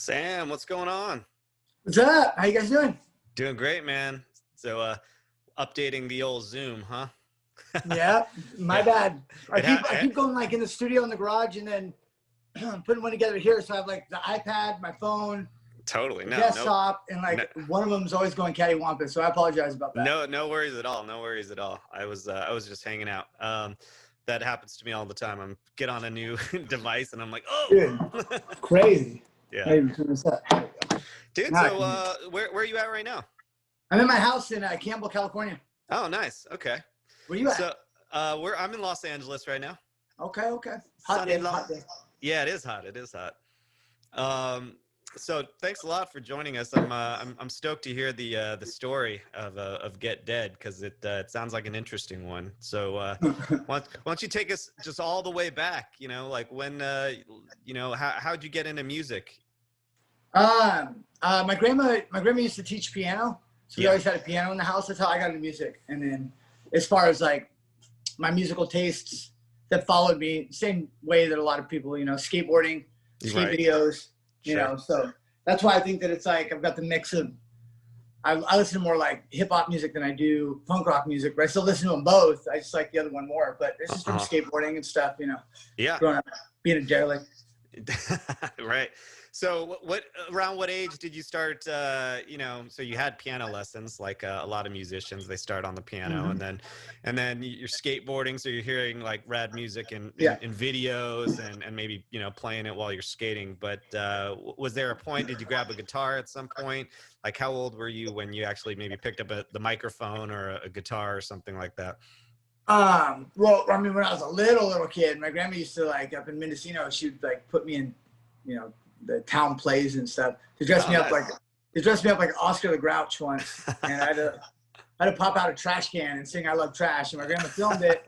Sam, what's going on? What's up? How you guys doing? Doing great, man. So, updating the old Zoom, huh? Yeah, my Yeah. bad. I It ha- keep going like in the studio in the garage and then putting one together here. So I have like the iPad, my phone, Totally. the No, desktop, and like no, one of them is always going cattywampus. So I apologize about that. no worries at all. No worries at all. I was just hanging out. That happens to me all the time. Get on a new device and I'm like, Dude, oh, crazy. yeah. Hey, turn this up. Dude, Nah, so where are you at right now? I'm in my house in Campbell, California. Oh, nice. Okay. Where you at? So, I'm in Los Angeles right now. Okay. Sunny Hot day. Yeah, it is hot. It is hot. So thanks a lot for joining us. I'm stoked to hear the story of Get Dead because it sounds like an interesting one. So why don't you take us just all the way back? You know, like when how'd you get into music? My grandma used to teach piano. So we Yeah. always had a piano in the house. That's how I got into music. And then as far as like my musical tastes that followed me, same way that a lot of people, skateboarding, skate Right. videos, Sure. so that's why I think that it's like I've got the mix of I listen to more like hip hop music than I do punk rock music, but I still listen to them both. I just like the other one more, but it's just from skateboarding and stuff, Yeah. growing up being a derelict. Right. So around what age did you start, so you had piano lessons like a lot of musicians, they start on the piano Mhm. and then you're skateboarding. So you're hearing like rad music in videos and maybe, playing it while you're skating. But was there a point, did you grab a guitar at some point? Like how old were you when you actually maybe picked up the microphone or a guitar or something like that? Well, I mean, when I was a little kid, my grandma used to like up in Mendocino, she'd like put me in, the town plays and stuff. They dressed me up like Oscar the Grouch once, and I had to pop out a trash can and sing "I Love Trash," and my grandma filmed it.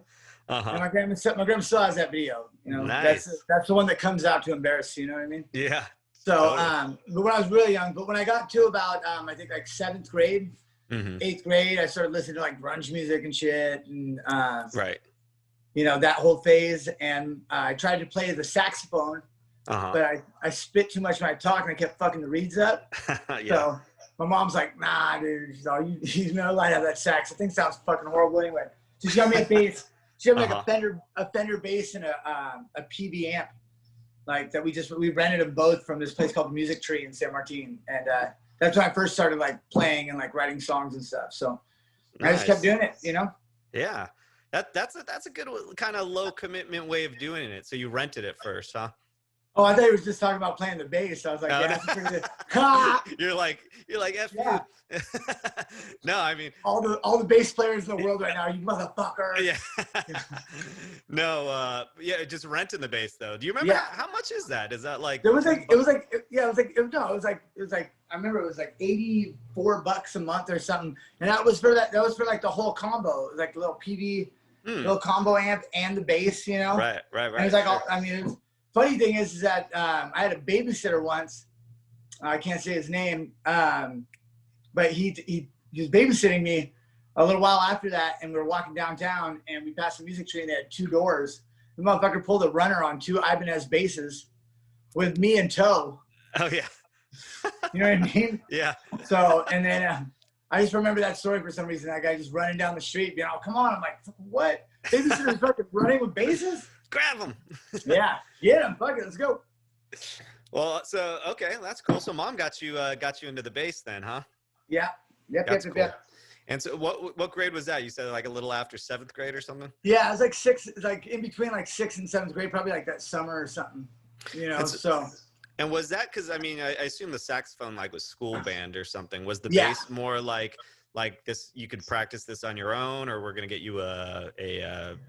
And my grandma still has that video. Nice. That's the one that comes out to embarrass. You know what I mean? Yeah. So, Totally. but when I was really young, but when I got to about I think like 7th grade, 8th grade, I started listening to like grunge music and shit, and Right. that whole phase. And I tried to play the saxophone. But I spit too much when I talk, and I kept fucking the reeds up. Yeah. So my mom's like, "Nah, dude, you know, light out that sax. The thing sounds fucking horrible anyway." So she got me a bass. She got me like a Fender bass and a PB amp, like that. We rented them both from this place called Music Tree in San Martin, and that's when I first started like playing and like writing songs and stuff. So I just kept doing it, Yeah, that's a good kind of low commitment way of doing it. So you rented it first, huh? Oh, I thought he was just talking about playing the bass. I was like, yeah, that's pretty good. You're like F Yeah. you. No, I mean all the bass players in the world right now, you motherfucker. Yeah. No, just renting the bass though. Do you remember how much is that? Is that like I remember it was like $84 a month or something. And that was for like the whole combo. It was like a little PV, little combo amp and the bass, Right. And it was like funny thing is that I had a babysitter once. I can't say his name, but he was babysitting me a little while after that, and we were walking downtown, and we passed the Music Tree, and they had 2 doors. The motherfucker pulled a runner on 2 Ibanez basses with me in tow. Oh yeah. You know what I mean? Yeah. So, and then I just remember that story for some reason. That guy just running down the street, being, "Oh, come on!" I'm like, "What? Babysitter's fucking running with basses?" Grab them. Yeah, get him. Fuck it, let's go. Well, so okay, that's cool. So mom got you into the bass then, huh? Yeah. Yep. That's cool. And so what grade was that? You said like a little after 7th grade or something? Yeah, it was like 6, like in between like 6th and 7th grade, probably like that summer or something. And was that because I assume the saxophone like was school band or something? Was the bass more like this? You could practice this on your own, or we're gonna get you a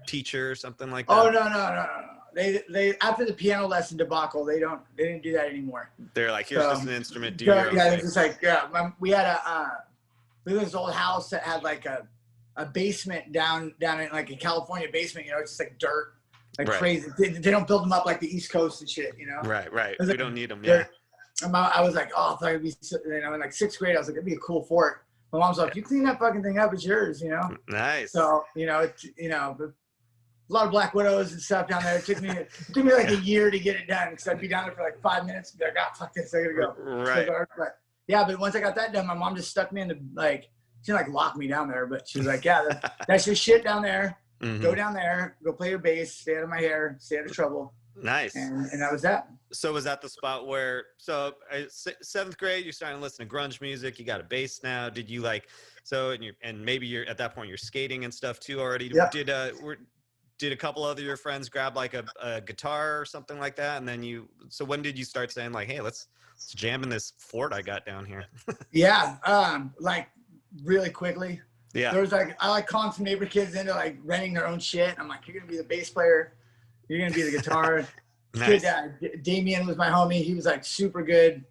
teacher or something like that? Oh no. They after the piano lesson debacle, they didn't do that anymore. They're like, here's just an instrument. Do your own thing. Thing. It's just like we had we had this old house that had like a basement down in like a California basement. It's just like dirt. Like crazy. They don't build them up like the East Coast and shit, Right. We don't need them, yeah. I was like, oh, if I could be, in like 6th grade, I was like, it'd be a cool fort. My mom's like, you clean that fucking thing up, it's yours, Nice. So, a lot of Black Widows and stuff down there. It took me like a year to get it done because I'd be down there for like 5 minutes and be like, ah, fuck this, I gotta go. Right. But yeah, but once I got that done, my mom just stuck me in the like, she didn't like lock me down there, but she was like, yeah, that's your shit down there. Mm-hmm. Go down there, go play your bass, stay out of my hair, stay out of trouble. Nice. And that was that. So was that the spot where, so 7th grade, you're starting to listen to grunge music, you got a bass now. Did you like, so, and maybe you're at that point, you're skating and stuff too already. Yeah. Did a couple other your friends grab like a guitar or something like that? And then so when did you start saying like, hey, let's jam in this fort I got down here? Yeah. Like really quickly. Yeah. There was like, I like calling some neighbor kids into like renting their own shit. I'm like, you're going to be the bass player. You're going to be the guitar. Nice. Kid, Damien was my homie. He was like super good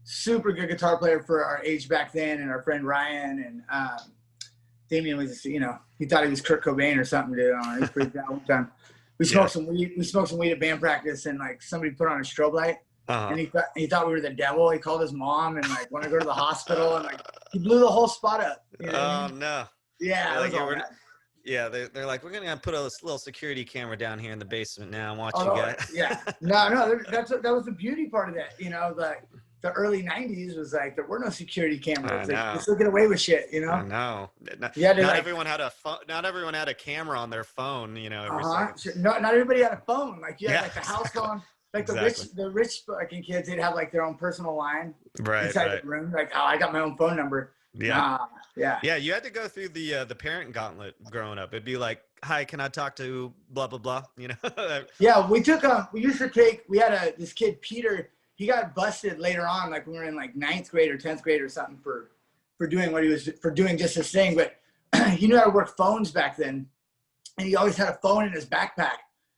guitar player for our age back then. And our friend Ryan and Damien was, you know, he thought he was Kurt Cobain or something, dude. He was pretty bad one time. We smoked some weed. We smoked some weed at band practice, and like somebody put on a strobe light, and he thought we were the devil. He called his mom and like wanted to go to the hospital, and like he blew the whole spot up. You know no. Yeah. Like, yeah, they're like, we're gonna put a little security camera down here in the basement now and watch you guys. Yeah. No, that was the beauty part of that. You know, the early 90s was like there were no security cameras. Like, you still get away with shit, you know? I know. Not everyone had a phone. Not everyone had a camera on their phone, you know. Not everybody had a phone. Like you had like the house phone. Like the rich fucking kids, they'd have like their own personal line inside the room. Like, oh, I got my own phone number. Yeah. Yeah. You had to go through the parent gauntlet growing up. It'd be like, hi, can I talk to blah blah blah? You know. Yeah, we had this kid Peter. He got busted later on, like when we were in like 9th grade or 10th grade or something for doing just this thing. But he knew how to work phones back then, and he always had a phone in his backpack,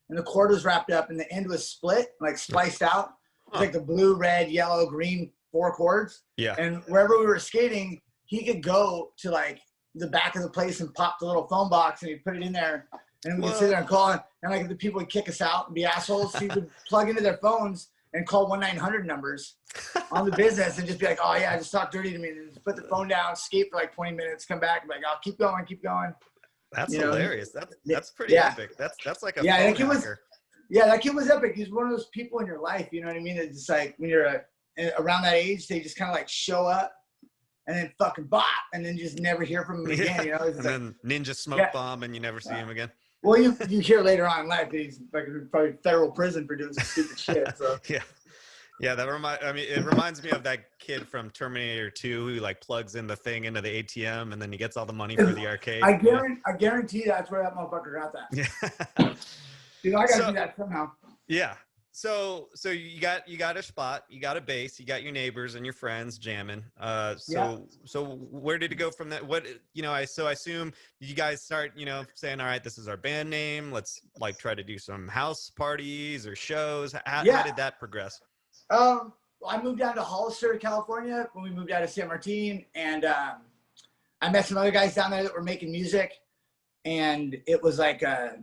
and the cord was wrapped up, and the end was split, like spliced out. It was like the blue, red, yellow, green 4 cords. Yeah. And wherever we were skating, he could go to like the back of the place and pop the little phone box, and he'd put it in there, and we could sit there and call it. And like if the people would kick us out and be assholes, he would plug into their phones and call 1-900 numbers on the business and just be like, oh yeah, just talk dirty to me, and just put the phone down, skate for like 20 minutes, come back and be like, oh, keep going. That's hilarious. That's pretty epic. That's like a phone hacker. That kid was epic. He's one of those people in your life, you know what I mean? It's just like when you're around that age, they just kind of like show up and then fucking bop, and then just never hear from him again, you know? And then ninja smoke bomb and you never see him again. Well, you hear later on in life that he's like probably federal prison for doing some stupid shit. So yeah, it reminds me of that kid from Terminator 2 who like plugs in the thing into the ATM and then he gets all the money for the arcade. I guarantee that's where that motherfucker got that. Yeah. You know, I gotta do that somehow. Yeah. So you got a spot, you got a bass, you got your neighbors and your friends jamming. So where did it go from that? What, you know, I assume you guys start, you know, saying, all right, this is our band name. Let's like try to do some house parties or shows. How did that progress? I moved down to Hollister, California when we moved out of San Martin, and I met some other guys down there that were making music, and it was like I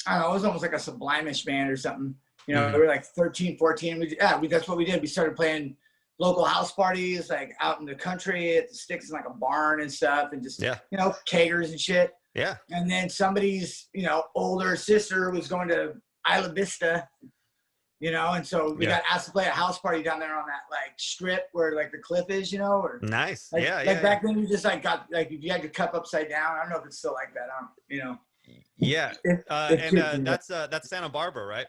don't know, it was almost like a Sublime-ish band or something. You know, we were like 13, 14. That's what we did. We started playing local house parties, like out in the country at the sticks in like a barn and stuff, and just, you know, kegers and shit. Yeah. And then somebody's, you know, older sister was going to Isla Vista, you know, and so we got asked to play a house party down there on that like strip where like the cliff is, you know, or nice. Like, back then you just like got like you had your cup upside down. I don't know if it's still like that. You know. Yeah. That's Santa Barbara, right?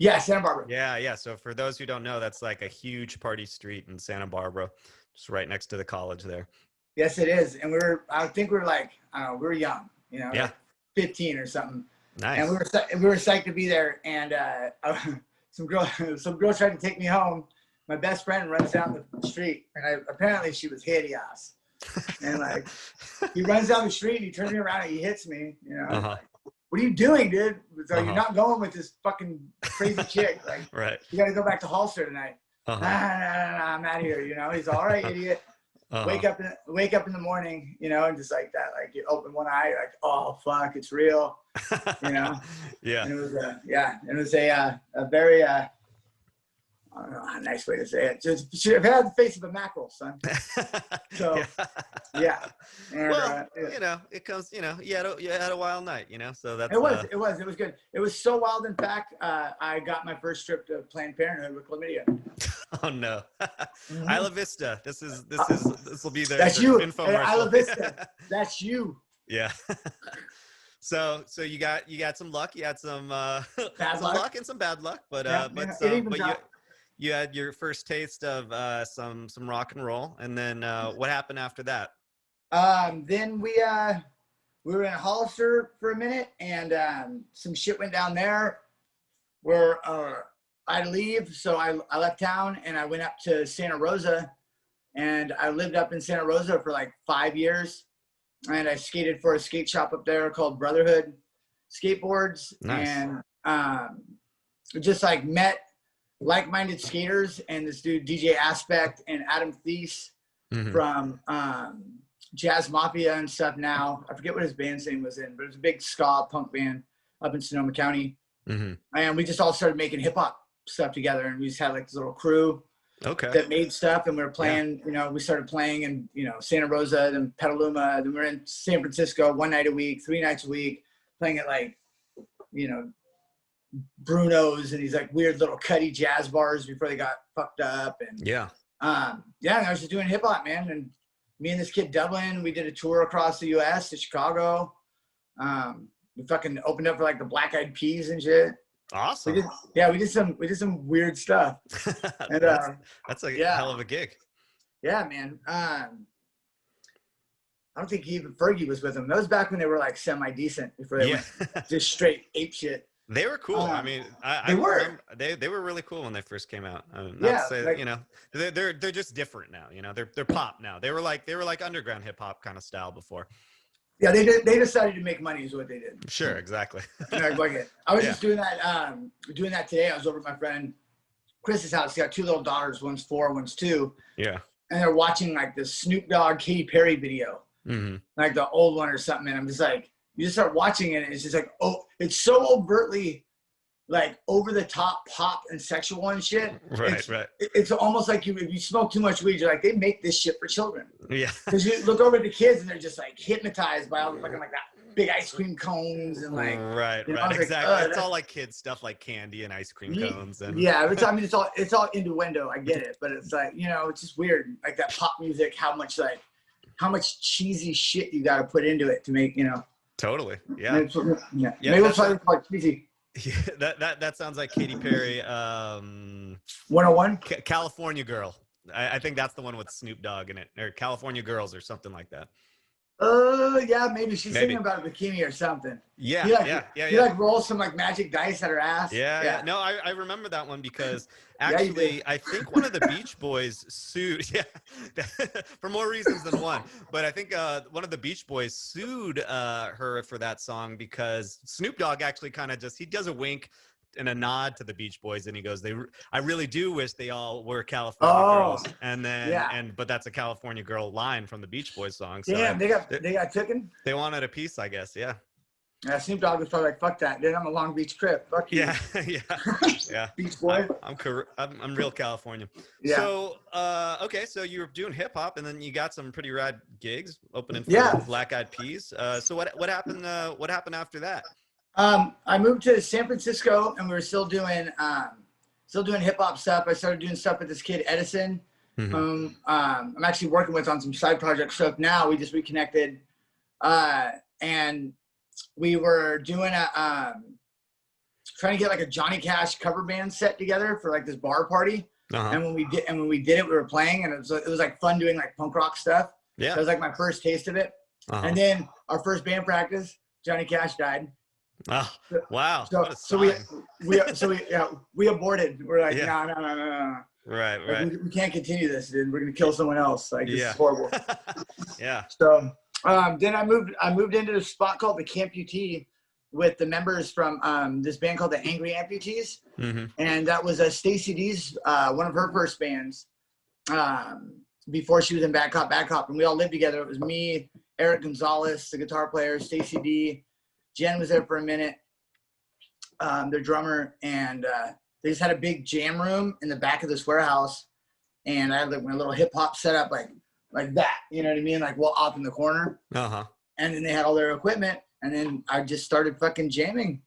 Yeah, Santa Barbara. Yeah. So for those who don't know, that's like a huge party street in Santa Barbara, just right next to the college there. Yes, it is. And I think we were like, I don't know, we were young, you know, like 15 or something. Nice. And we were psyched to be there. And some girl tried to take me home. My best friend runs down the street, and apparently she was hideous. And like, he runs down the street, and he turns me around, and he hits me. You know, like, what are you doing, dude? So you're not going with this fucking crazy chick. Like, right? You got to go back to Hollister tonight. Nah, I'm out of here. You know, he's all right, idiot. Wake up in the morning, you know, and just like that, like you open one eye, like, oh fuck, it's real, you know. And it was a very I don't know how nice way to say it. Just should have had the face of a mackerel, son. So, yeah. And, well, you know, it comes. You know, you had a wild night. You know, so that's. It was good. It was so wild. In fact, I got my first trip to Planned Parenthood with chlamydia. Oh no, Isla Vista. This will be their infomercial. Hey, Isla Vista. That's you. Yeah. So you got some luck. You had some bad luck and some bad luck, but you had your first taste of some rock and roll, and then what happened after that? Then we were in Hollister for a minute, and some shit went down there where I had to leave, so I left town and I went up to Santa Rosa, and I lived up in Santa Rosa for like 5 years, and I skated for a skate shop up there called Brotherhood Skateboards. Nice. And just like met like-minded skaters, and this dude DJ Aspect and Adam Thies from Jazz Mafia and stuff. Now I forget what his band's name was in, but it was a big ska punk band up in Sonoma County. And we just all started making hip-hop stuff together, and we just had like this little crew that made stuff, and we were playing, you know, we started playing in, you know, Santa Rosa, then Petaluma, then we were in San Francisco 1 night a week, 3 nights a week, playing at like, you know, Bruno's and these like weird little cutty jazz bars before they got fucked up. And and I was just doing hip hop, man. And me and this kid Dublin, we did a tour across the US to Chicago. We fucking opened up for like the Black Eyed Peas and shit. Awesome. We did some weird stuff. And that's a hell of a gig. Yeah, man. I don't think even Fergie was with them. That was back when they were like semi-decent, before they went just straight ape shit. They were cool. I mean, they were really cool when they first came out. Not to say, like, you know, they're just different now. You know, they're pop now. They were like underground hip hop kind of style before. Yeah, they decided to make money is what they did. Sure, exactly. I was just doing that today. I was over at my friend Chris's house. He got 2 little daughters. One's 4, one's 2. Yeah. And they're watching like this Snoop Dogg Katy Perry video, like the old one or something. And I'm just like, you just start watching it, and it's just like, oh, it's so overtly like over the top pop and sexual and shit. Right. It's almost like if you smoke too much weed, you're like, they make this shit for children. Yeah. Because you look over at the kids and they're just like hypnotized by all the fucking like that big ice cream cones and like. Right. Exactly. Like, it's all like kids stuff, like candy and ice cream cones and. Yeah. I mean, it's all innuendo. I get it, but it's like, you know, it's just weird. Like that pop music, how much cheesy shit you got to put into it to make, you know. Totally. Yeah. Maybe we'll try to talk cheesy. Yeah, that sounds like Katy Perry. 101? California Girl. I think that's the one with Snoop Dogg in it, or California Girls, or something like that. Yeah, maybe she's singing about a bikini or something. Yeah, he like rolls some like magic dice at her ass. Yeah. No, I remember that one because actually I think one of the Beach Boys sued. Yeah, for more reasons than one. But I think one of the Beach Boys sued her for that song because Snoop Dogg actually kind of he does a wink and a nod to the Beach Boys, and he goes, I really do wish they all were California girls. And then but that's a California Girl line from the Beach Boys song. So damn, they got taken. They wanted a piece, I guess. Yeah. Yeah, Snoop Dogg was probably like, fuck that, dude. I'm a Long Beach Crip. Fuck you. Yeah. Beach Boy. I'm real California. Yeah. So okay, so you were doing hip hop, and then you got some pretty rad gigs opening for Black Eyed Peas. So what happened? What happened after that? I moved to San Francisco, and we were still doing hip hop stuff. I started doing stuff with this kid Edison. I'm actually working with on some side project stuff now. We just reconnected, and we were doing trying to get like a Johnny Cash cover band set together for like this bar party. And when we did it, we were playing, and it was like fun doing like punk rock stuff. Yeah, so it was like my first taste of it. And then our first band practice, Johnny Cash died. Oh, wow. So we aborted. We're like, no. Right. Like, we can't continue this, dude. We're gonna kill someone else. Like, this is horrible. Yeah. So then I moved into a spot called the Camputee with the members from this band called the Angry Amputees. And that was Stacey D's one of her first bands before she was in Bad Cop, and we all lived together. It was me, Eric Gonzalez, the guitar player, Stacey D. Jen was there for a minute, their drummer, and they just had a big jam room in the back of this warehouse, and I had like my little hip hop set up like that. You know what I mean? Like well off in the corner. And then they had all their equipment, and then I just started fucking jamming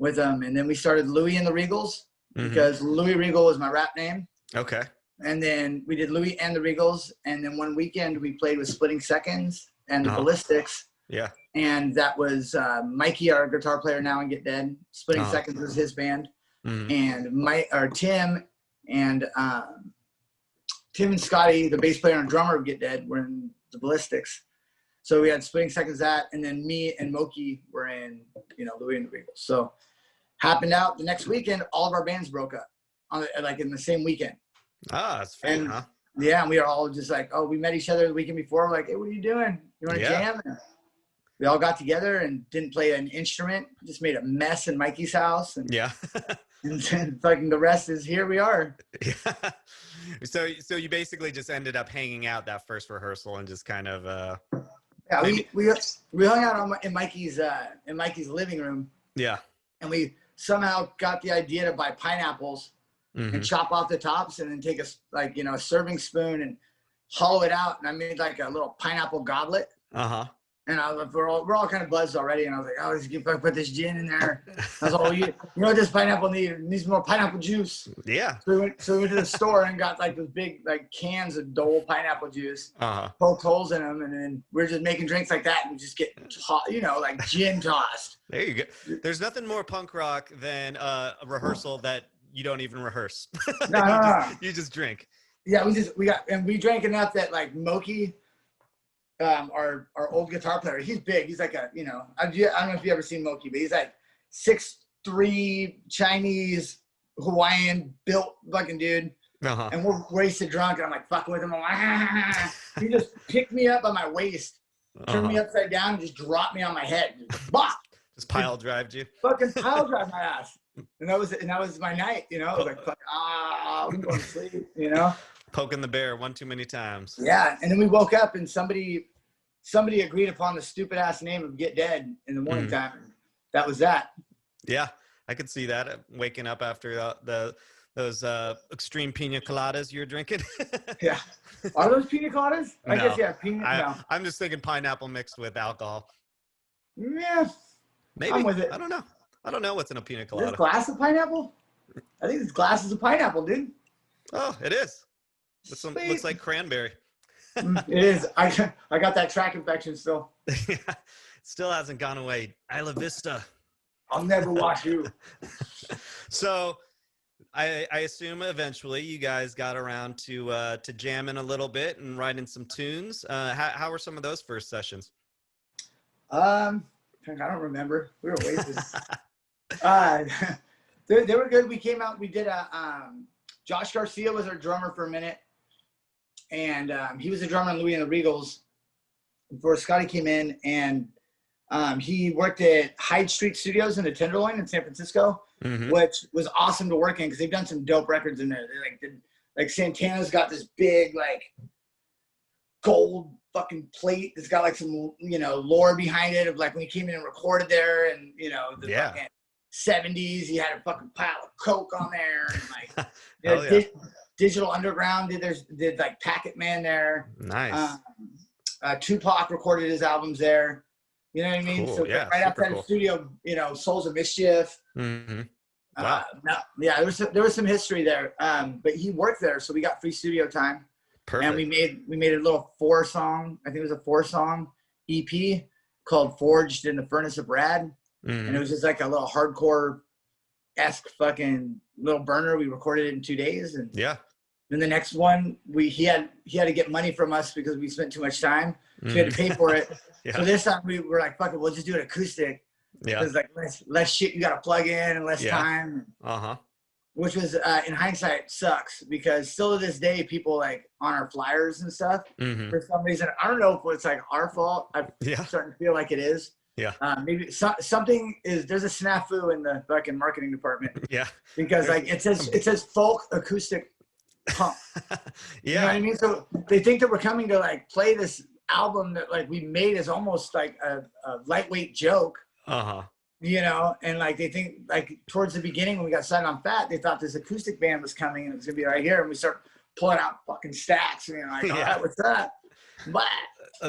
with them, and then we started Louis and the Regals because Louis Regal was my rap name. Okay. And then we did Louis and the Regals, and then one weekend we played with Splitting Seconds and the Ballistics. Yeah. And that was Mikey, our guitar player now in Get Dead. Splitting Seconds was his band. And Tim and Scotty, the bass player and drummer of Get Dead, were in the Ballistics. So we had Splitting Seconds that, and then me and Moki were in, Louis and the Regals. So happened out the next weekend, all of our bands broke up like in the same weekend. That's fun, huh? Yeah, and we were all just like, we met each other the weekend before. We're like, hey, what are you doing? You want to jam? And we all got together and didn't play an instrument. Just made a mess in Mikey's house. And, and then fucking the rest is here we are. Yeah. So you basically just ended up hanging out that first rehearsal and just kind of. Yeah, we hung out in Mikey's living room. Yeah. And we somehow got the idea to buy pineapples and chop off the tops and then take a serving spoon and hollow it out. And I made like a little pineapple goblet. And we're all kind of buzzed already. And I was like, let's put this gin in there. I was like, you know what this pineapple needs? It needs more pineapple juice. Yeah. So we went to the store and got like those big like cans of Dole pineapple juice, poked holes in them. And then we're just making drinks like that and just get, like gin tossed. There you go. There's nothing more punk rock than a rehearsal that you don't even rehearse. No. You just drink. Yeah, we drank enough that like Moki, our old guitar player, he's big. He's like I don't know if you ever seen Moki, but he's like 6'3", Chinese, Hawaiian built fucking dude. And we're wasted drunk, and I'm like fucking with him. I'm like, He just picked me up by my waist, turned me upside down, and just dropped me on my head. Just pile drived you. Fucking pile drive my ass. And that was my night, I was like, I'm going to sleep, Poking the bear one too many times. Yeah, and then we woke up and somebody agreed upon the stupid ass name of Get Dead in the morning time. That was that. Yeah, I could see that waking up after those extreme pina coladas you're drinking. Yeah, are those pina coladas? I guess no. I'm just thinking pineapple mixed with alcohol. Yeah, maybe. I'm with it. I don't know what's in a pina colada. This glass of pineapple? I think this glass is a pineapple, dude. Oh, it is. Looks like cranberry. It is. I got that track infection still. Yeah, it still hasn't gone away. Isla Vista. I'll never wash you. So I assume eventually you guys got around to jamming a little bit and writing some tunes. How were some of those first sessions? I don't remember. We were wasted. They were good. We came out. We did Josh Garcia was our drummer for a minute, and he was the drummer in Louis and the Regals before Scotty came in, and he worked at Hyde Street Studios in the Tenderloin in San Francisco, which was awesome to work in because they've done some dope records in there. They like Santana's got this big like gold fucking plate that's got like some lore behind it of like when he came in and recorded there, and the fucking 70s, he had a fucking pile of coke on there, and like Digital Underground did like Packet Man there. Nice. Tupac recorded his albums there. You know what I mean? Cool. So Yeah, right outside the studio, Souls of Mischief. Wow. There was some history there. But he worked there, so we got free studio time. Perfect. And we made a little 4-song, I think it was a 4-song EP called Forged in the Furnace of Rad. And it was just like a little hardcore-esque fucking little burner. We recorded it in 2 days. And then the next one, he had to get money from us because we spent too much time. So we had to pay for it. So this time we were like, fuck it, we'll just do it acoustic. Yeah. Because like less shit you got to plug in and less time. Which was, in hindsight, sucks because still to this day, people like on our flyers and stuff, for some reason, I don't know if it's like our fault. I'm starting to feel like it is. Yeah. Maybe something is, there's a snafu in the fucking marketing department. Yeah. Because like it says folk acoustic punk. You know what I mean? So they think that we're coming to like play this album that like we made as almost like a lightweight joke. you know, and like they think like towards the beginning when we got signed on Fat, they thought this acoustic band was coming and it was gonna be right here, and we start pulling out fucking stacks and you're like, all right, what's that? But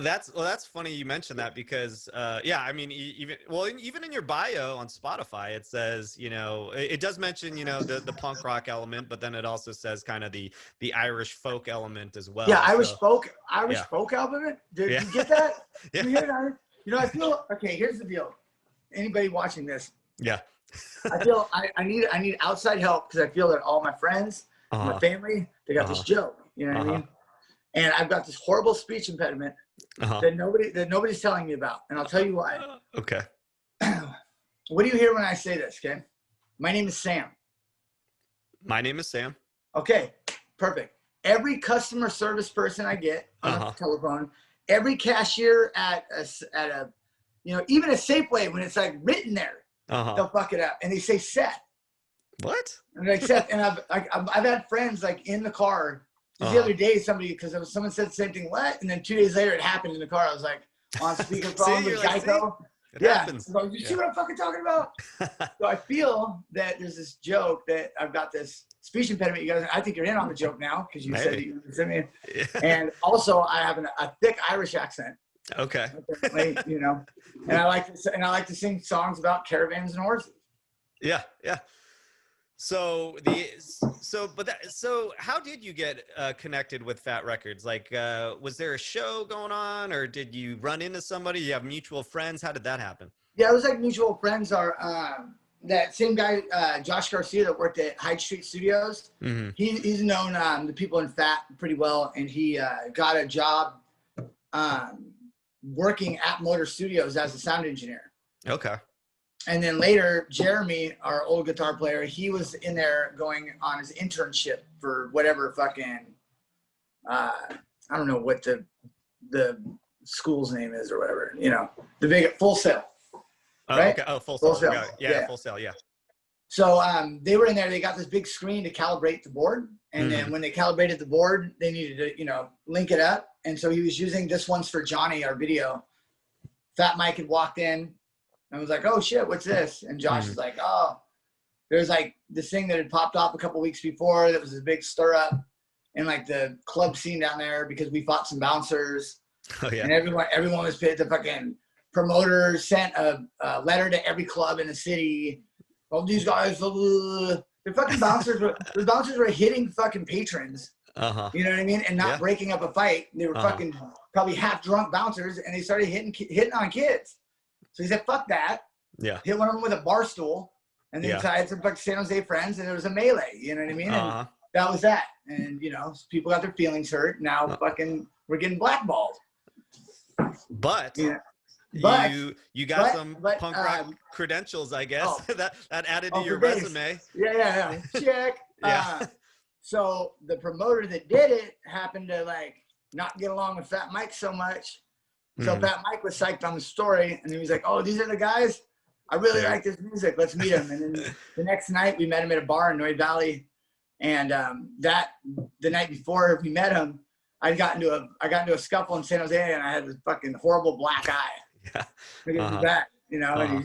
that's funny you mentioned that because yeah, I mean even in your bio on Spotify it says, you know, it does mention, you know, the punk rock element, but then it also says kind of the Irish folk element as well. Yeah, Irish folk element. Did you get that? Yeah. You hear that? You know, I feel okay. Here's the deal. Anybody watching this? Yeah. I feel I need outside help because I feel that all my friends, my family, they got this joke. You know what I mean? And I've got this horrible speech impediment that nobody's telling me about, and I'll tell you why. Okay. What do you hear when I say this? Okay. My name is Sam. My name is Sam. Okay. Perfect. Every customer service person I get on the telephone, every cashier at a, you know, even a Safeway when it's like written there, they'll fuck it up and they say Seth. What? And like Seth, and I've had friends like in the car. The other day, someone said the same thing. What? And then 2 days later, it happened in the car. I was like on speakerphone with Geico. Happens. So you see what I'm fucking talking about? So I feel that there's this joke that I've got this speech impediment. You guys, I think you're in on the joke now because you said that you sent me. Yeah. And also, I have a thick Irish accent. Okay. You know, and I like to sing songs about caravans and horses. Yeah, yeah. So how did you get connected with Fat Records? Like, was there a show going on, or did you run into somebody? You have mutual friends? How did that happen? Yeah, it was like mutual friends. Are that same guy, Josh Garcia, that worked at Hyde Street Studios. Mm-hmm. He's known the people in Fat pretty well, and he got a job working at Motor Studios as a sound engineer. Okay. And then later, Jeremy, our old guitar player, he was in there going on his internship for whatever fucking, I don't know what the school's name is or whatever, you know, the big Full Sail. Right? Okay. Oh, Full Sail. Yeah, Full Sail, yeah. So they were in there, they got this big screen to calibrate the board. And then when they calibrated the board, they needed to, you know, link it up. And so he was using this one's for Johnny, our video. Fat Mike had walked in. I was like, oh shit, what's this? And Josh was like, oh, there's like this thing that had popped off a couple weeks before that was a big stir up in like the club scene down there because we fought some bouncers. Oh yeah. And everyone was pissed. The fucking promoter sent a letter to every club in the city. Oh, these guys, the fucking bouncers were hitting fucking patrons. You know what I mean? And not breaking up a fight. They were fucking probably half drunk bouncers, and they started hitting on kids. So he said, fuck that. Yeah. Hit one of them with a bar stool. And then I had some fucking San Jose friends, and there was a melee. You know what I mean? And that was that. And, you know, people got their feelings hurt. Now fucking we're getting blackballed. But you got some punk rock credentials, I guess. that added to your resume. Yeah. Check. So the promoter that did it happened to, like, not get along with Fat Mike so much. So Fat Mike was psyched on the story, and he was like, oh, these are the guys? I really like this music. Let's meet them. And then the next night, we met him at a bar in Noy Valley. And the night before we met him, I got into a scuffle in San Jose, and I had this fucking horrible black eye. Yeah. Back, you know, and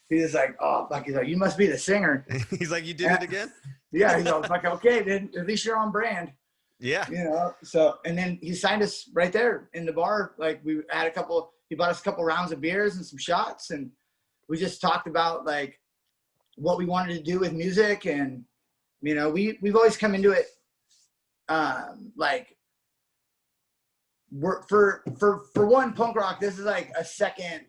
he's like, oh, fuck. He's like, you must be the singer. He's like, you did it again? Yeah. He's like, okay, then at least you're on brand. Yeah. You know, so, and then he signed us right there in the bar. Like we had he bought us a couple rounds of beers and some shots, and we just talked about like what we wanted to do with music. And, you know, we've always come into it, like for one, punk rock, this is like a second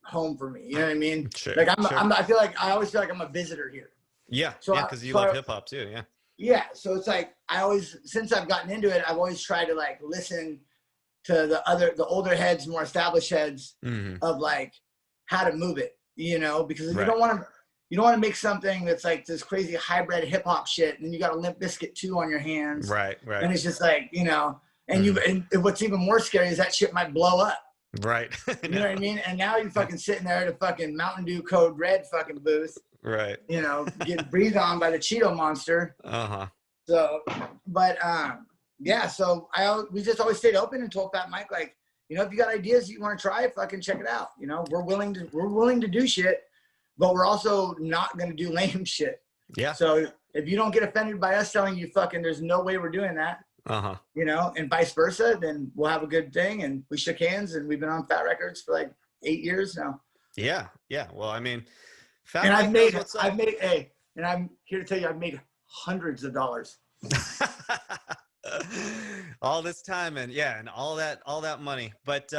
home for me. You know what I mean? Sure, like I always feel like I'm a visitor here. Yeah. So yeah. Cause you love hip hop too. Yeah. Yeah, so it's like since I've gotten into it, I've always tried to like listen to the older heads, more established heads of like how to move it, you know, because if you don't want to make something that's like this crazy hybrid hip hop shit, and then you got a Limp Bizkit 2 on your hands, right, and it's just like, you know, and and what's even more scary is that shit might blow up, right, you know what I mean? And now you're fucking sitting there at a fucking Mountain Dew Code Red fucking booth. Right. You know, getting breathed on by the Cheeto monster. So, but, yeah, so we just always stayed open and told Fat Mike, like, you know, if you got ideas you want to try, fucking check it out. You know, we're willing to do shit, but we're also not going to do lame shit. Yeah. So if you don't get offended by us telling you fucking there's no way we're doing that, you know, and vice versa, then we'll have a good thing. And we shook hands, and we've been on Fat Records for like 8 years now. Yeah. Yeah. Well, I mean, Fat and I'm here to tell you, I've made hundreds of dollars. All this time and all that money, but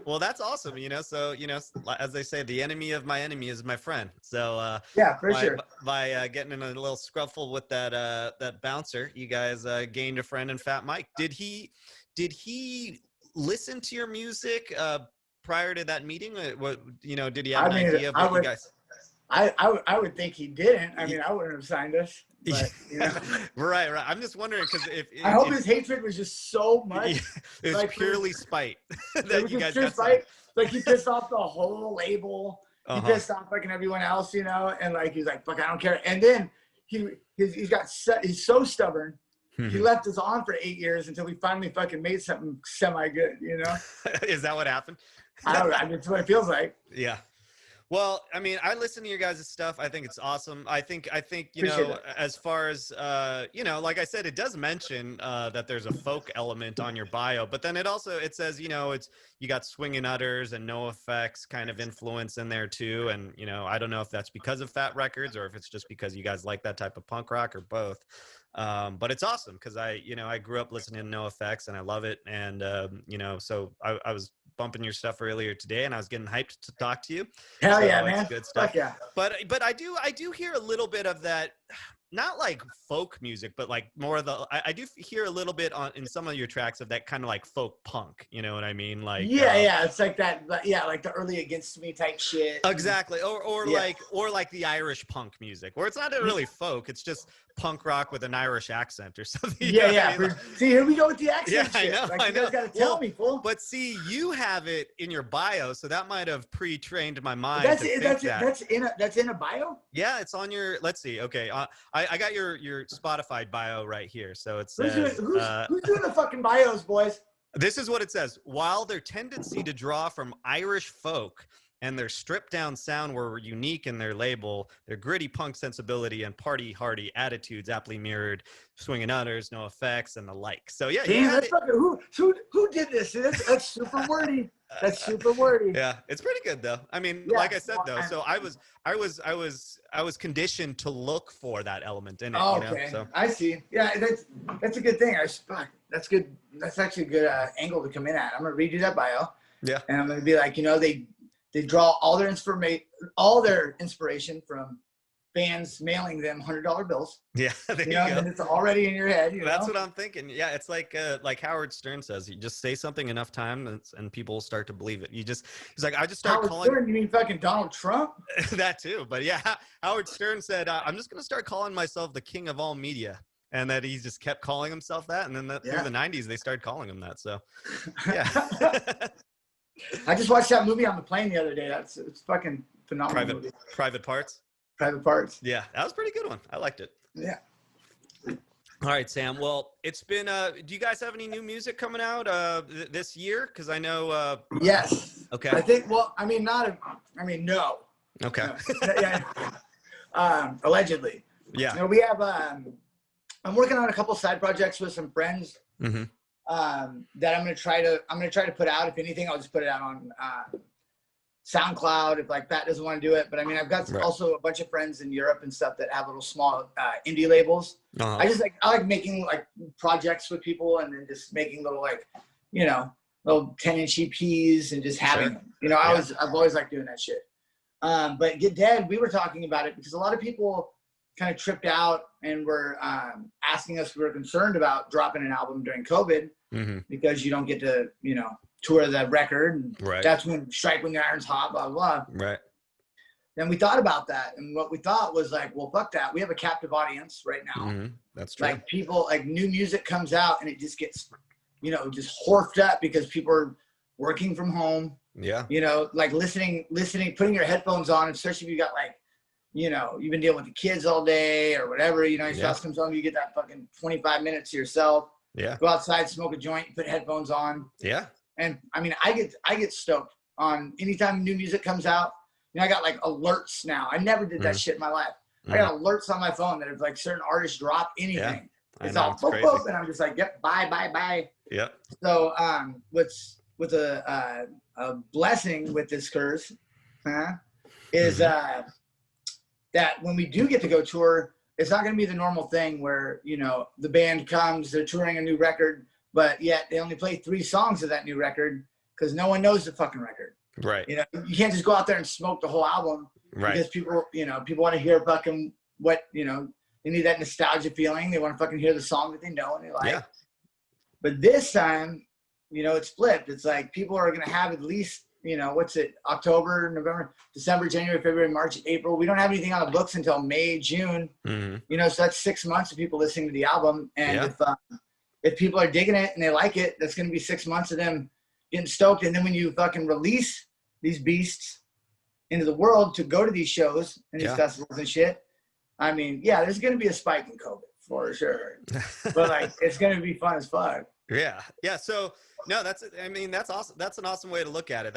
well, that's awesome, you know. So, you know, as they say, the enemy of my enemy is my friend. So sure, by getting in a little scruffle with that bouncer, you guys gained a friend in Fat Mike. Did he listen to your music prior to that meeting? What, you know, did he have an idea of what you guys? I would think he didn't. I mean, I wouldn't have signed us. But, you know. Right. I'm just wondering, because I hope his hatred was just so much. It was like, purely spite. That you guys got spite. Like, he pissed off the whole label. He pissed off fucking everyone else, you know. And like, he's like, "Fuck, I don't care." And then he's so stubborn. He left us on for 8 years until we finally fucking made something semi good, you know. Is that what happened? I don't know. I mean, it's what it feels like. Yeah. Well, I mean, I listen to your guys' stuff. I think it's awesome. I think, you Appreciate know, it. as far as, you know, like I said, it does mention that there's a folk element on your bio, but then it says, you know, you got swinging utters and no effects kind of influence in there too. And, you know, I don't know if that's because of Fat Records or if it's just because you guys like that type of punk rock or both. But it's awesome because I grew up listening to No Effects and I love it. And, you know, so I was bumping your stuff earlier today and I was getting hyped to talk to you. Hell so yeah, man. Good stuff. Fuck yeah. But I do hear a little bit of that, not like folk music, but like more of the, I do hear a little bit in some of your tracks of that kind of like folk punk, you know what I mean? Like, it's like that. Yeah. Like the early Against Me type shit. Exactly. Or like the Irish punk music where it's not really folk. It's just punk rock with an Irish accent or something. Yeah. I mean? See, here we go with the accent. Yeah, shit. I know. Like, I you know. guys got to tell me, fool. But see, you have it in your bio, so that might have pre-trained my mind. That's in a bio. Yeah, it's on your. Let's see. Okay, I got your Spotify bio right here. So it says, who's doing the fucking bios, boys? This is what it says. While their tendency to draw from Irish folk and their stripped down sound were unique in their label, their gritty punk sensibility and party hardy attitudes aptly mirrored Swingin' Utters, No Effects, and the like. So yeah, damn, who did this? That's super wordy. That's super wordy. Yeah, it's pretty good though. I mean, like I said though, so I was conditioned to look for that element in it. Oh, you know? okay, So I see. Yeah, that's a good thing. That's good. That's actually a good angle to come in at. I'm gonna redo that bio. Yeah, and I'm gonna be like, you know, they draw all their inspiration from fans mailing them $100 bills. Yeah, there you go. And it's already in your head. That's what I'm thinking. Yeah, it's like Howard Stern says, you just say something enough time and people will start to believe it. He's like, I just start calling. Stern, you mean fucking Donald Trump? That too, but yeah, Howard Stern said, I'm just gonna start calling myself the king of all media. And that he just kept calling himself that. And then through the 90s, they started calling him that. So, yeah. I just watched that movie on the plane the other day. It's fucking phenomenal. Movie. Private Parts? Private Parts. Yeah, that was a pretty good one. I liked it. Yeah. All right, Sam. Well, it's been, do you guys have any new music coming out this year? Because I know. Yes. Okay. I think, no. Okay. Allegedly. Yeah. You know, we have, I'm working on a couple side projects with some friends. Mm-hmm. That I'm gonna try to put out. If anything, I'll just put it out on SoundCloud if like Pat doesn't want to do it. But I mean, I've got also a bunch of friends in Europe and stuff that have little small indie labels. I like making like projects with people and then just making little like, you know, little 10-inch EPs and just having them. You know, I've always liked doing that shit. But Get Dead, we were talking about it because a lot of people kind of tripped out and were asking us, we were concerned about dropping an album during COVID because you don't get to, you know, tour the record. And that's when strike when the iron's hot, blah, blah, blah. Right. Then we thought about that. And what we thought was like, well, fuck that. We have a captive audience right now. That's true. Like people, like new music comes out and it just gets, you know, just horfed up because people are working from home. Yeah. You know, like listening, putting your headphones on, especially if you got like, you know, you've been dealing with the kids all day or whatever, you know, your spouse comes home, you get that fucking 25 minutes to yourself. Yeah. Go outside, smoke a joint, put headphones on. Yeah. And I mean, I get stoked on anytime new music comes out. You know, I got like alerts now. I never did that shit in my life. I got alerts on my phone that if like certain artists drop anything, it's all boop, boop, and I'm just like, yep, bye. Yep. So with a blessing with this curse is that when we do get to go tour, it's not going to be the normal thing where, you know, the band comes, they're touring a new record, but yet they only play 3 songs of that new record because no one knows the fucking record. Right. You know, you can't just go out there and smoke the whole album because people want to hear fucking what, you know, they need that nostalgia feeling. They want to fucking hear the song that they know and they like. Yeah. But this time, you know, it's flipped. It's like people are going to have at least, you know, what's it, October, November, December, January, February, March, April. We don't have anything on the books until May, June. You know, so that's 6 months of people listening to the album. And if people are digging it and they like it, that's going to be 6 months of them getting stoked. And then when you fucking release these beasts into the world to go to these shows and these festivals and shit, I mean, yeah, there's going to be a spike in COVID for sure. But like, it's going to be fun as fuck. Yeah. So no, that's awesome. That's an awesome way to look at it.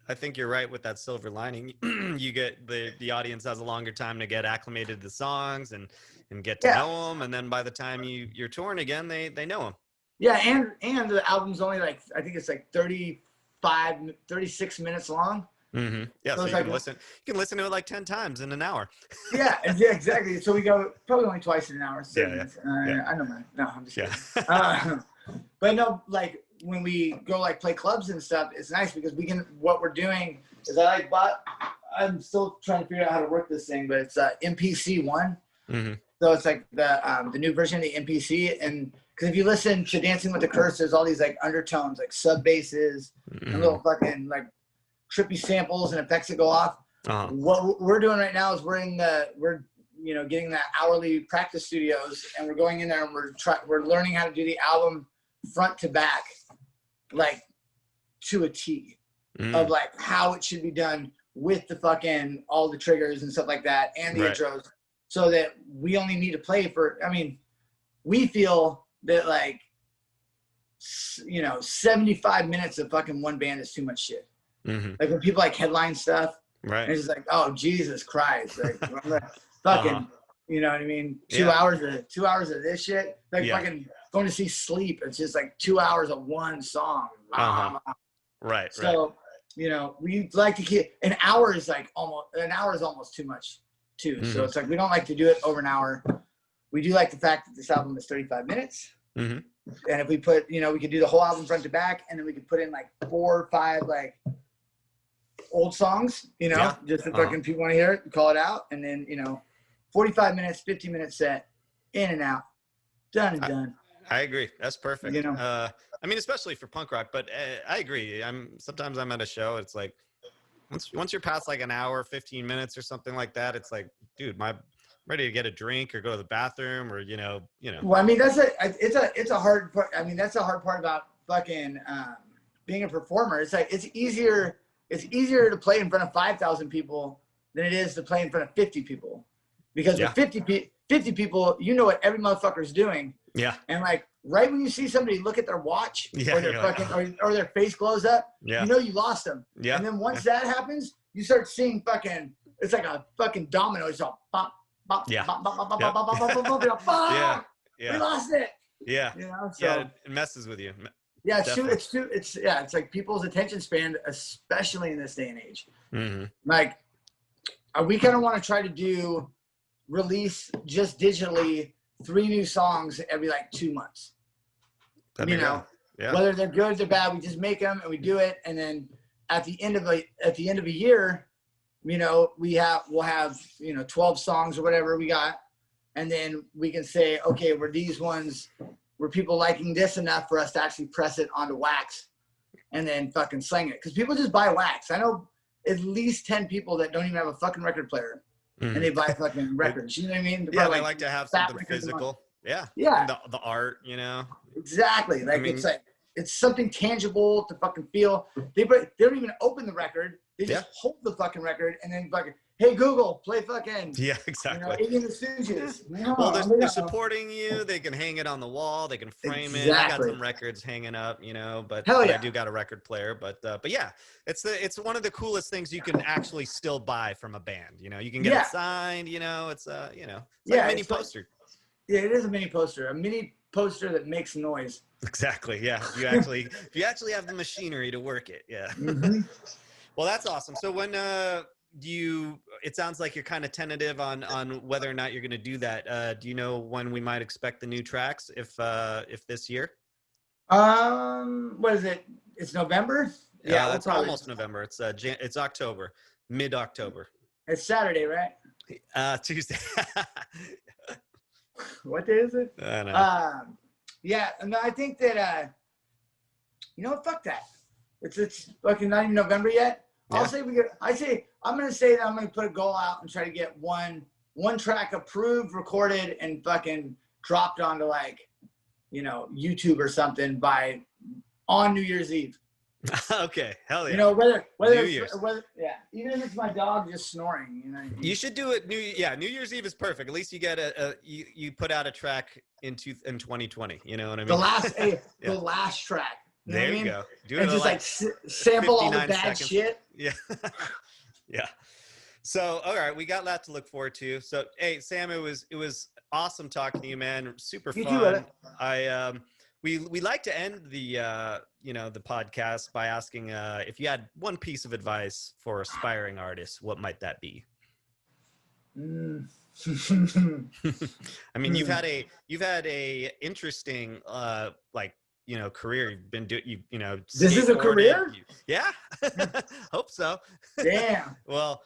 I think you're right with that silver lining. You get the audience has a longer time to get acclimated to the songs and get to know them. And then by the time you're touring again, they know them. Yeah. And the album's only like, I think it's like 36 minutes long. Yeah. So you can listen to it like 10 times in an hour. Yeah, exactly. So we go probably only twice in an hour. I know, man. No, I'm just kidding. But no, like when we go like play clubs and stuff, it's nice because what we're doing is I'm still trying to figure out how to work this thing, but it's MPC-1. So it's like the new version of the MPC. And because if you listen to Dancing with the Curse, there's all these like undertones, like sub basses and little fucking like trippy samples and effects that go off. What we're doing right now is we're getting that hourly practice studios, and we're going in there and we're learning how to do the album front to back, like to a T of like how it should be done with the fucking all the triggers and stuff like that and the intros, so that we only need to play for, I mean, we feel that like, you know, 75 minutes of fucking one band is too much shit. Like when people like headline stuff, and it's just like, oh Jesus Christ, like fucking, you know what I mean? 2 hours of this shit, like fucking going to see Sleep. It's just like 2 hours of one song. So, you know, we like to keep an hour is almost too much too. So it's like we don't like to do it over an hour. We do like the fact that this album is 35 minutes. And if we put, you know, we could do the whole album front to back, and then we could put in like 4 or 5 like old songs, you know, just if fucking people want to hear it, call it out, and then, you know, 45 minutes, 50-minute set, in and out, done and done. I agree. That's perfect. You know, I mean, especially for punk rock, but I agree. Sometimes I'm at a show, it's like once you're past like an hour, 15 minutes or something like that, it's like, dude, I'm ready to get a drink or go to the bathroom, or you know. Well, I mean, it's a hard part. I mean, that's a hard part about fucking being a performer. It's like it's easier to play in front of 5,000 people than it is to play in front of 50 people, because with 50 people, you know what every motherfucker's doing. Yeah. And like right when you see somebody look at their watch or their fucking or their face glows up, you know you lost them. Yeah. And then once that happens, you start seeing fucking, it's like a fucking domino. It's all bop, bop, bop, bop, bop, bop, bop, bop, bop, bop. We lost it. Yeah. You know, so it messes with you. Yeah, it's like people's attention span, especially in this day and age. Like, we kind of want to try to release just digitally 3 new songs every like 2 months. You know, whether they're good or they're bad, we just make them and we do it, and then at the end of a year, you know, we'll have you know 12 songs or whatever we got, and then we can say, okay, were people liking this enough for us to actually press it onto wax and then fucking sling it? Because people just buy wax. I know at least 10 people that don't even have a fucking record player, and they buy fucking records. You know what I mean? They like to have something physical. Yeah. The art, you know. Exactly. Like, I mean, it's something tangible to fucking feel. They don't even open the record. They just hold the fucking record and then fucking, hey Google, play fucking. Yeah, exactly. You know, Iggy and the Stooges. No, well, they're supporting you. They can hang it on the wall. They can frame it. I got some records hanging up, you know, but I do got a record player. But yeah, it's one of the coolest things you can actually still buy from a band. You know, you can get it signed. You know, it's you know, it's like a mini poster. Yeah, it is a mini poster. A mini poster that makes noise. Exactly. Yeah. If you actually have the machinery to work it. Yeah. Mm-hmm. Well, that's awesome. So when it sounds like you're kind of tentative on whether or not you're going to do that. Do you know when we might expect the new tracks? If this year? What is it? It's November. Yeah, it's almost November. It's October, mid-October. It's Saturday, right? Tuesday. What day is it? I know. Yeah, and I think that you know what? Fuck that. It's fucking not even November yet. Yeah. I'm gonna say that I'm gonna put a goal out and try to get one track approved, recorded, and fucking dropped onto like, you know, YouTube or something on New Year's Eve. Okay, hell yeah. You know, whether even if it's my dog just snoring, you know. You should do it New Year's Eve is perfect. At least you get you put out a track in 2020. You know what I mean? The last track. You know there you go. Do and it just like sample all the bad seconds. shit. Yeah. Yeah. So, all right, we got that to look forward to. So, hey, Sam, it was awesome talking to you, man. Super fun. We like to end the the podcast by asking if you had one piece of advice for aspiring artists, what might that be? I mean, you've had a interesting career. You've been doing This is a career? Yeah. Hope so. Damn. Well,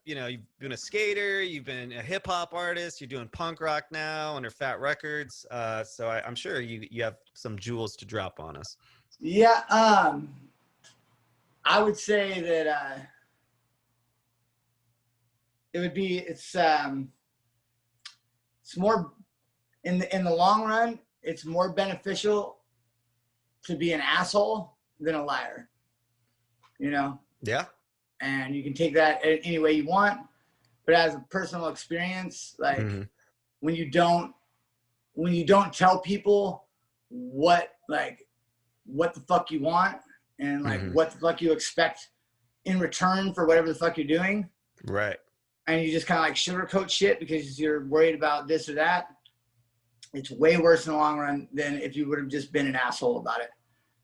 you've been a skater, you've been a hip hop artist, you're doing punk rock now under Fat Records. So I'm sure you have some jewels to drop on us. Yeah. I would say that it's more in the long run, it's more beneficial to be an asshole than a liar, you know? Yeah. And you can take that any way you want, but as a personal experience, like when you don't tell people what the fuck you want and like what the fuck you expect in return for whatever the fuck you're doing. Right. And you just kind of like sugarcoat shit because you're worried about this or that. It's way worse in the long run than if you would have just been an asshole about it.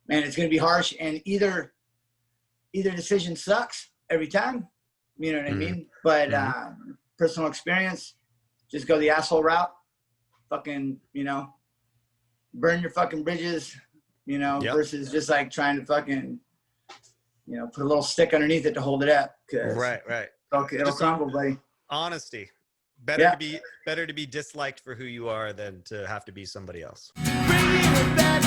Man, it's going to be harsh, and either decision sucks every time, you know what I mean? But personal experience, just go the asshole route. Fucking, burn your fucking bridges, versus just like trying to fucking, put a little stick underneath it to hold it up. Right. Okay, it'll crumble, buddy. Honesty. Better to be disliked for who you are than to have to be somebody else. Bring it back.